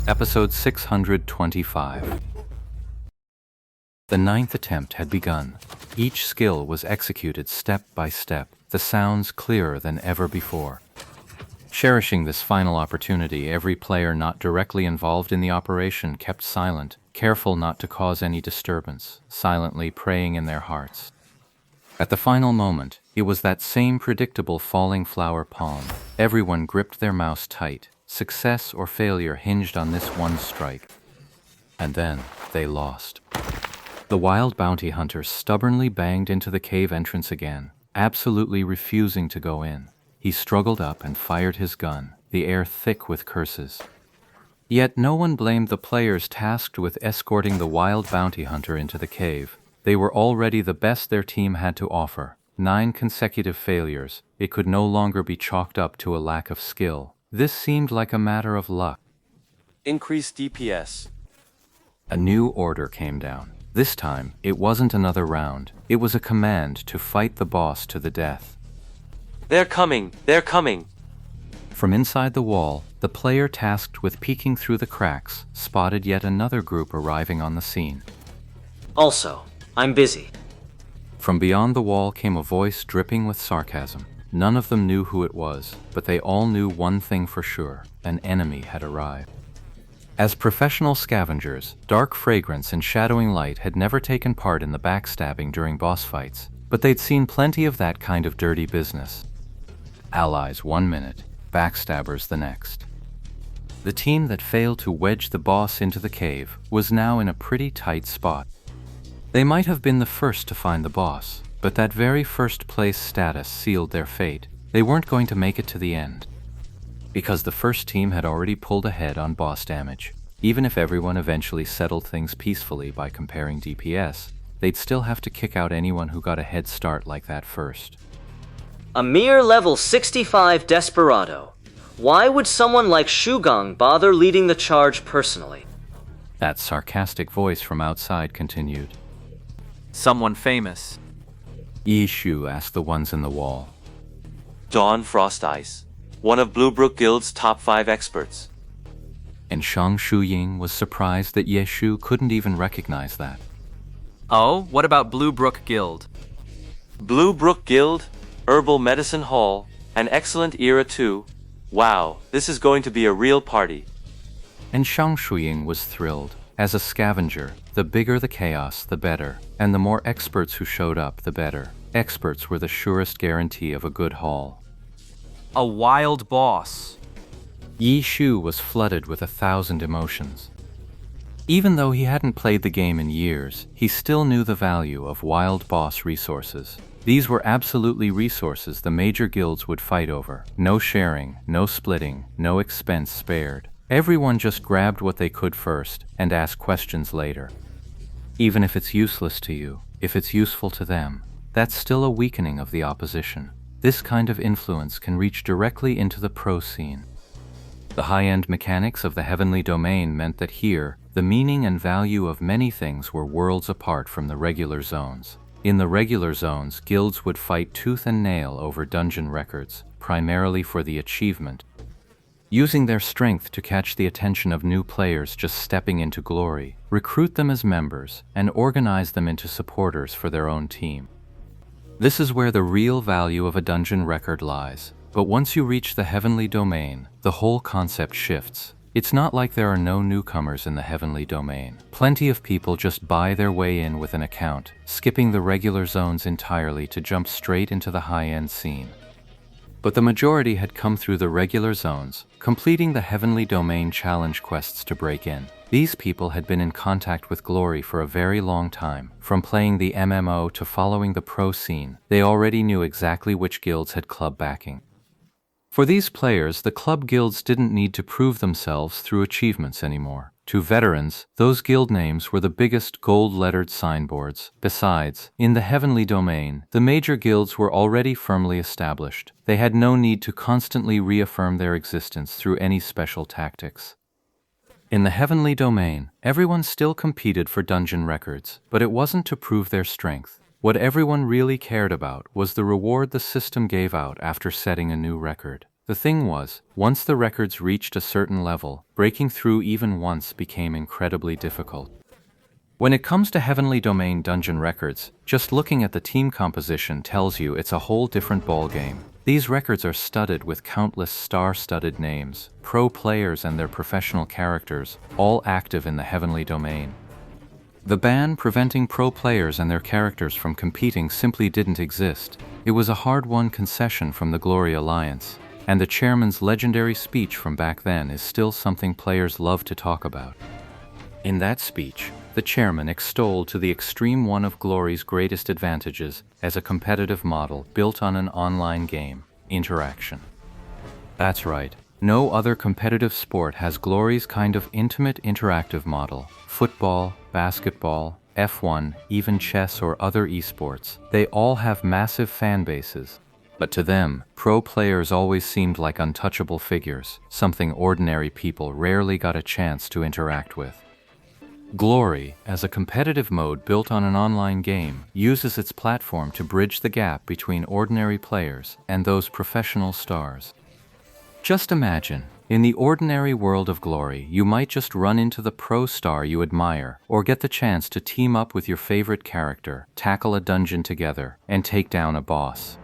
Episode 625. The ninth attempt had begun. Each skill was executed step by step, the sounds clearer than ever before. Cherishing this final opportunity, every player not directly involved in the operation kept silent, careful not to cause any disturbance, silently praying in their hearts. At the final moment, it was that same predictable falling flower palm. Everyone gripped their mouse tight. Success or failure hinged on this one strike. And then they lost. The wild bounty hunter stubbornly banged into the cave entrance again, absolutely refusing to go in. He struggled up and fired his gun, the air thick with curses. Yet no one blamed the players tasked with escorting the wild bounty hunter into the cave. They were already the best their team had to offer. 9 consecutive failures. It could no longer be chalked up to a lack of skill. This seemed like a matter of luck. Increase DPS. A new order came down. This time, it wasn't another round. It was a command to fight the boss to the death. They're coming! They're coming! From inside the wall, the player tasked with peeking through the cracks spotted yet another group arriving on the scene. Also, I'm busy. From beyond the wall came a voice dripping with sarcasm. None of them knew who it was, but they all knew one thing for sure: an enemy had arrived. As professional scavengers, Dark Fragrance and Shadowing Light had never taken part in the backstabbing during boss fights, but they'd seen plenty of that kind of dirty business. Allies 1 minute, backstabbers the next. The team that failed to wedge the boss into the cave was now in a pretty tight spot. They might have been the first to find the boss, but that very first place status sealed their fate. They weren't going to make it to the end, because the first team had already pulled ahead on boss damage. Even if everyone eventually settled things peacefully by comparing DPS, they'd still have to kick out anyone who got a head start like that first. A mere level 65 Desperado. Why would someone like Shugang bother leading the charge personally? That sarcastic voice from outside continued. Someone famous. Yi Shu asked the ones in the wall. Dawn Frost Ice, one of Bluebrook Guild's top 5 experts. And Shang Shuying was surprised that Ye Shu couldn't even recognize that. Oh, what about Bluebrook Guild? Bluebrook Guild, Herbal Medicine Hall, an excellent era too. Wow, this is going to be a real party. And Shang Shuying was thrilled. As a scavenger, the bigger the chaos, the better, and the more experts who showed up, the better. Experts were the surest guarantee of a good haul. A wild boss. Yi Shu was flooded with 1,000 emotions. Even though he hadn't played the game in years, he still knew the value of wild boss resources. These were absolutely resources the major guilds would fight over. No sharing, no splitting, no expense spared. Everyone just grabbed what they could first and asked questions later. Even if it's useless to you, if it's useful to them, that's still a weakening of the opposition. This kind of influence can reach directly into the pro scene. The high-end mechanics of the heavenly domain meant that here, the meaning and value of many things were worlds apart from the regular zones. In the regular zones, guilds would fight tooth and nail over dungeon records, primarily for the achievement, using their strength to catch the attention of new players just stepping into glory, recruit them as members, and organize them into supporters for their own team. This is where the real value of a dungeon record lies. But once you reach the heavenly domain, the whole concept shifts. It's not like there are no newcomers in the heavenly domain. Plenty of people just buy their way in with an account, skipping the regular zones entirely to jump straight into the high-end scene. But the majority had come through the regular zones, completing the heavenly domain challenge quests to break in. These people had been in contact with glory for a very long time. From playing the MMO to following the pro scene, they already knew exactly which guilds had club backing. For these players, the club guilds didn't need to prove themselves through achievements anymore. To veterans, those guild names were the biggest gold-lettered signboards. Besides, in the heavenly domain, the major guilds were already firmly established. They had no need to constantly reaffirm their existence through any special tactics. In the heavenly domain, everyone still competed for dungeon records, but it wasn't to prove their strength. What everyone really cared about was the reward the system gave out after setting a new record. The thing was, once the records reached a certain level, breaking through even once became incredibly difficult. When it comes to Heavenly Domain dungeon records, just looking at the team composition tells you it's a whole different ballgame. These records are studded with countless star-studded names, pro players and their professional characters, all active in the Heavenly Domain. The ban preventing pro players and their characters from competing simply didn't exist. It was a hard-won concession from the Glory Alliance, and the chairman's legendary speech from back then is still something players love to talk about. In that speech, the chairman extolled to the extreme one of Glory's greatest advantages as a competitive model built on an online game, interaction. That's right, no other competitive sport has Glory's kind of intimate interactive model. Football, basketball, F1, even chess or other esports, they all have massive fan bases. But to them, pro players always seemed like untouchable figures, something ordinary people rarely got a chance to interact with. Glory, as a competitive mode built on an online game, uses its platform to bridge the gap between ordinary players and those professional stars. Just imagine, in the ordinary world of Glory, you might just run into the pro star you admire, or get the chance to team up with your favorite character, tackle a dungeon together, and take down a boss.